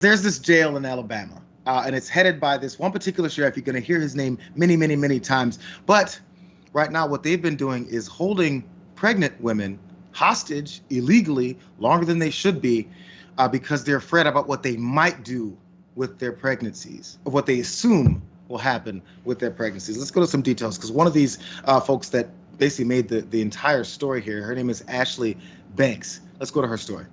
There's this jail in Alabama, and it's headed by this one particular sheriff. You're going to hear his name many, many, many times. But right now, what they've been doing is holding pregnant women hostage illegally longer than they should be because they're afraid about what they might do with their pregnancies, or what they assume will happen with their pregnancies. Let's go to some details, because one of these folks that basically made the entire story here, her name is Ashley Banks. Let's go to her story.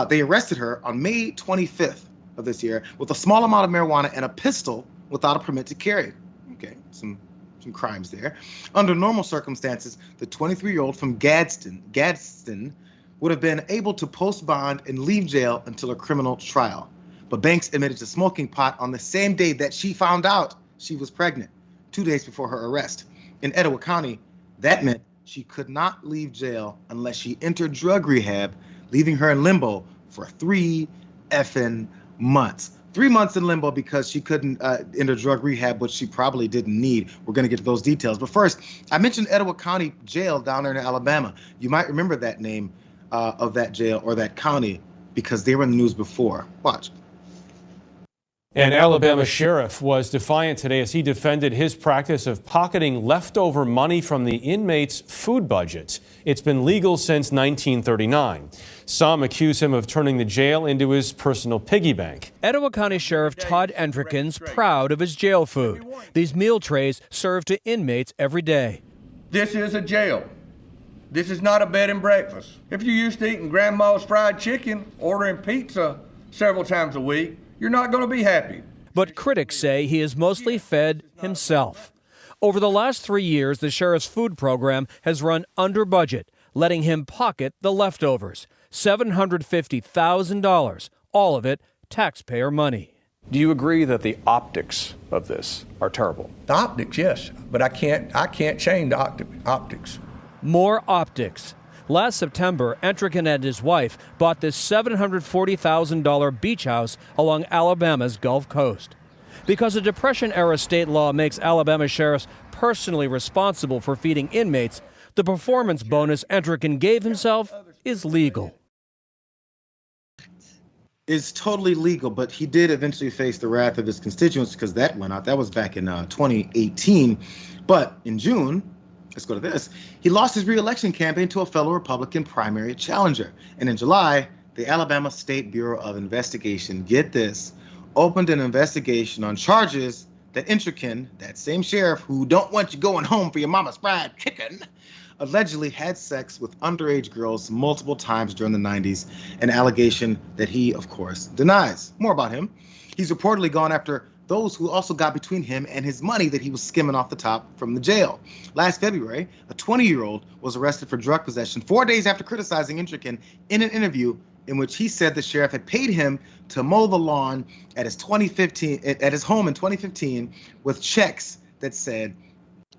They arrested her on May 25th of this year with a small amount of marijuana and a pistol without a permit to carry. Okay, some crimes there. Under normal circumstances, the 23-year-old from Gadsden would have been able to post bond and leave jail until a criminal trial. But Banks admitted to smoking pot on the same day that she found out she was pregnant, 2 days before her arrest. In Etowah County, that meant she could not leave jail unless she entered drug rehab, leaving her in limbo for 3 effing months. 3 months in limbo because she couldn't enter drug rehab, which she probably didn't need. We're going to get to those details. But first, I mentioned Etowah County Jail down there in Alabama. You might remember that name of that jail or that county because they were in the news before. Watch. An Alabama sheriff was defiant today as he defended his practice of pocketing leftover money from the inmates' food budgets. It's been legal since 1939. Some accuse him of turning the jail into his personal piggy bank. Etowah County Sheriff Todd Endrickens proud of his jail food. These meal trays served to inmates every day. This is a jail. This is not a bed and breakfast. If you're used to eating grandma's fried chicken, ordering pizza several times a week, you're not going to be happy. But critics say he is mostly fed himself. Over the last 3 years, the sheriff's food program has run under budget, letting him pocket the leftovers. $750,000, all of it taxpayer money. Do you agree that the optics of this are terrible? The optics, yes, but I can't change the optics. More optics. Last September, Entricken and his wife bought this $740,000 beach house along Alabama's Gulf Coast. Because a Depression-era state law makes Alabama sheriffs personally responsible for feeding inmates, the performance bonus Entricken gave himself is legal. Is totally legal, but he did eventually face the wrath of his constituents because that went out. That was back in 2018. But in June, let's go to this. He lost his re-election campaign to a fellow Republican primary challenger. And in July, the Alabama State Bureau of Investigation, get this, opened an investigation on charges that Entricken, that same sheriff who don't want you going home for your mama's fried chicken, allegedly had sex with underage girls multiple times during the 90s, an allegation that he, of course, denies. More about him. He's reportedly gone after those who also got between him and his money that he was skimming off the top from the jail. Last February, a 20-year-old was arrested for drug possession 4 days after criticizing Entricken in an interview in which he said the sheriff had paid him to mow the lawn at his home in 2015 with checks that said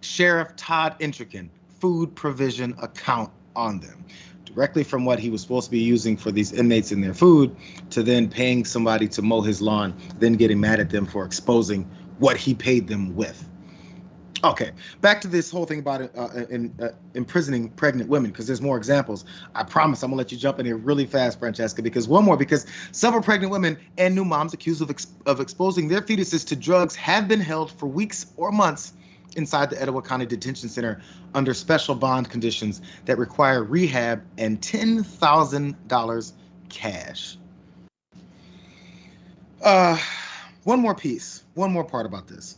Sheriff Todd Entricken food provision account on them, directly from what he was supposed to be using for these inmates and their food to then paying somebody to mow his lawn, then getting mad at them for exposing what he paid them with. Okay, back to this whole thing about imprisoning pregnant women, because there's more examples. I promise I'm gonna let you jump in here really fast, Francesca, because several pregnant women and new moms accused of exposing their fetuses to drugs have been held for weeks or months inside the Etowah County Detention Center under special bond conditions that require rehab and $10,000 cash. One more part about this.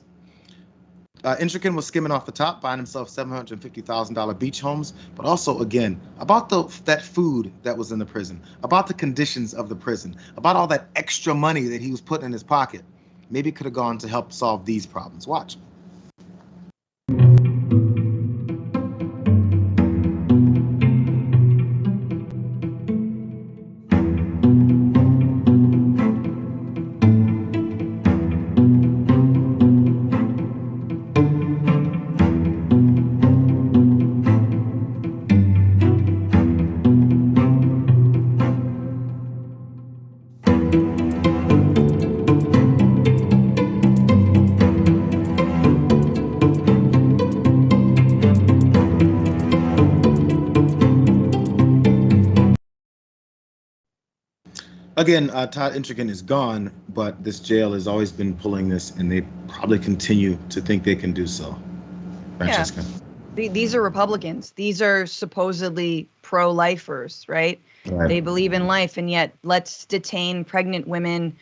Entricken was skimming off the top, buying himself $750,000 beach homes, but also, again, about that food that was in the prison, about the conditions of the prison, about all that extra money that he was putting in his pocket. Maybe it could have gone to help solve these problems. Watch. again, Todd Intrigan is gone, but this jail has always been pulling this, and they probably continue to think they can do so. Francesca. Yeah. These are Republicans. These are supposedly pro-lifers, right? They believe in life, and yet let's detain pregnant women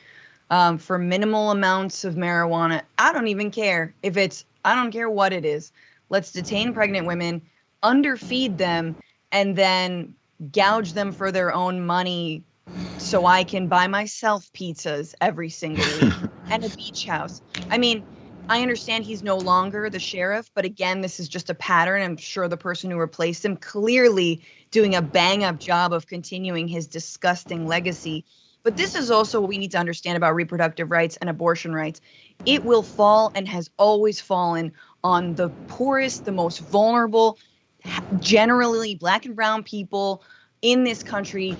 for minimal amounts of marijuana. I don't even care if I don't care what it is. Let's detain pregnant women, underfeed them, and then gouge them for their own money so I can buy myself pizzas every single week and a beach house. I mean, I understand he's no longer the sheriff, but again, this is just a pattern. I'm sure the person who replaced him clearly doing a bang-up job of continuing his disgusting legacy. But this is also what we need to understand about reproductive rights and abortion rights. It will fall and has always fallen on the poorest, the most vulnerable, generally Black and brown people in this country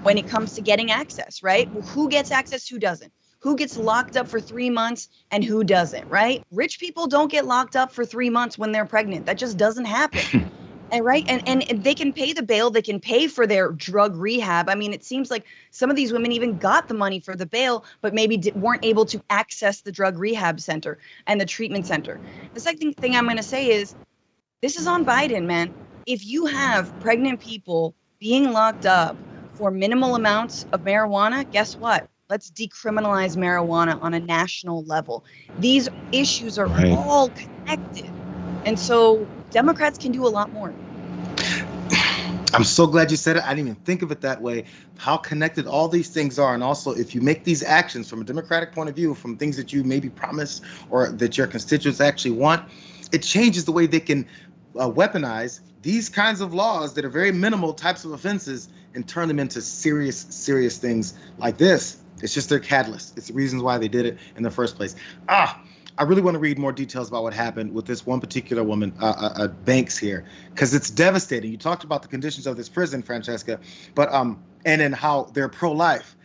when it comes to getting access, right? Well, who gets access, who doesn't? Who gets locked up for 3 months and who doesn't, right? Rich people don't get locked up for 3 months when they're pregnant. That just doesn't happen. And right. And they can pay the bail. They can pay for their drug rehab. I mean, it seems like some of these women even got the money for the bail, but maybe weren't able to access the drug rehab center and the treatment center. The second thing I'm going to say is this is on Biden, man. If you have pregnant people being locked up for minimal amounts of marijuana, guess what? Let's decriminalize marijuana on a national level. These issues are all connected. And so Democrats can do a lot more. I'm so glad you said it. I didn't even think of it that way, how connected all these things are. And also, if you make these actions from a Democratic point of view, from things that you maybe promised or that your constituents actually want, it changes the way they can weaponize these kinds of laws that are very minimal types of offenses and turn them into serious, serious things like this. It's just their catalyst. It's the reasons why they did it in the first place. I really want to read more details about what happened with this one particular woman, Banks here, because it's devastating. You talked about the conditions of this prison, Francesca, but and then how they're pro-life.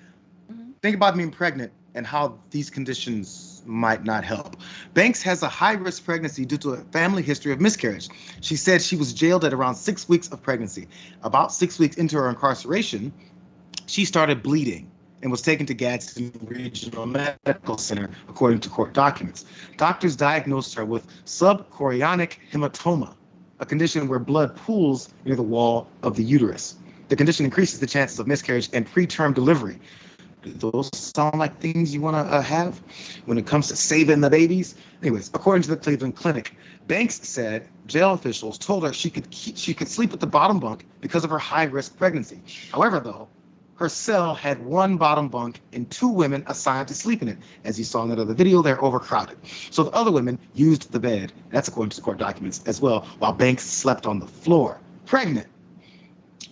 Think about being pregnant and how these conditions might not help. Banks has a high-risk pregnancy due to a family history of miscarriage. She said she was jailed at around 6 weeks of pregnancy. About 6 weeks into her incarceration, she started bleeding and was taken to Gadsden Regional Medical Center, according to court documents. Doctors diagnosed her with subchorionic hematoma, a condition where blood pools near the wall of the uterus. The condition increases the chances of miscarriage and preterm delivery. Do those sound like things you want to have when it comes to saving the babies? Anyways, according to the Cleveland Clinic, Banks said jail officials told her she could sleep at the bottom bunk because of her high-risk pregnancy. However, though, her cell had one bottom bunk and 2 women assigned to sleep in it. As you saw in that other video, they're overcrowded. So the other women used the bed, that's according to court documents as well, while Banks slept on the floor, pregnant.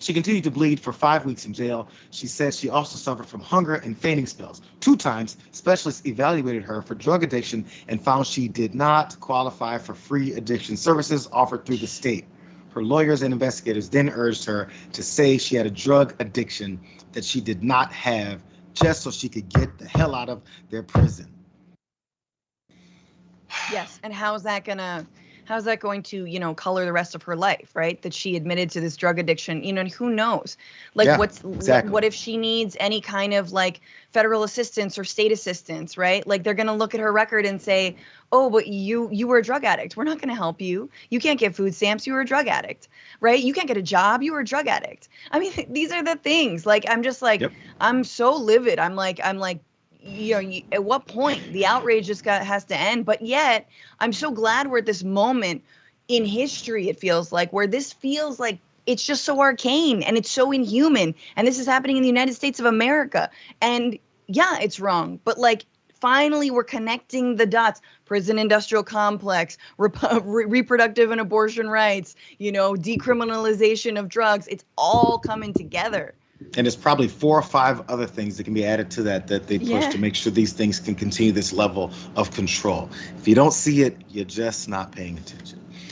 She continued to bleed for 5 weeks in jail. She said she also suffered from hunger and fainting spells. 2 times, specialists evaluated her for drug addiction and found she did not qualify for free addiction services offered through the state. Her lawyers and investigators then urged her to say she had a drug addiction that she did not have, just so she could get the hell out of their prison. Yes, and how's that going to, you know, color the rest of her life, right? That she admitted to this drug addiction, you know, and who knows? Like, exactly. What if she needs any kind of like federal assistance or state assistance, right? Like they're going to look at her record and say, oh, but you were a drug addict. We're not going to help you. You can't get food stamps. You were a drug addict, right? You can't get a job. You were a drug addict. I mean, these are the things. Like, I'm just like, I'm so livid. I'm like, you know, at what point the outrage just has to end? But yet, I'm so glad we're at this moment in history, it feels like, where this feels like it's just so arcane and it's so inhuman. And this is happening in the United States of America. And yeah, it's wrong. But like, finally, we're connecting the dots. Prison industrial complex, reproductive and abortion rights, you know, decriminalization of drugs. It's all coming together. And there's probably 4 or 5 other things that can be added to that they push to make sure these things can continue this level of control. If you don't see it, you're just not paying attention.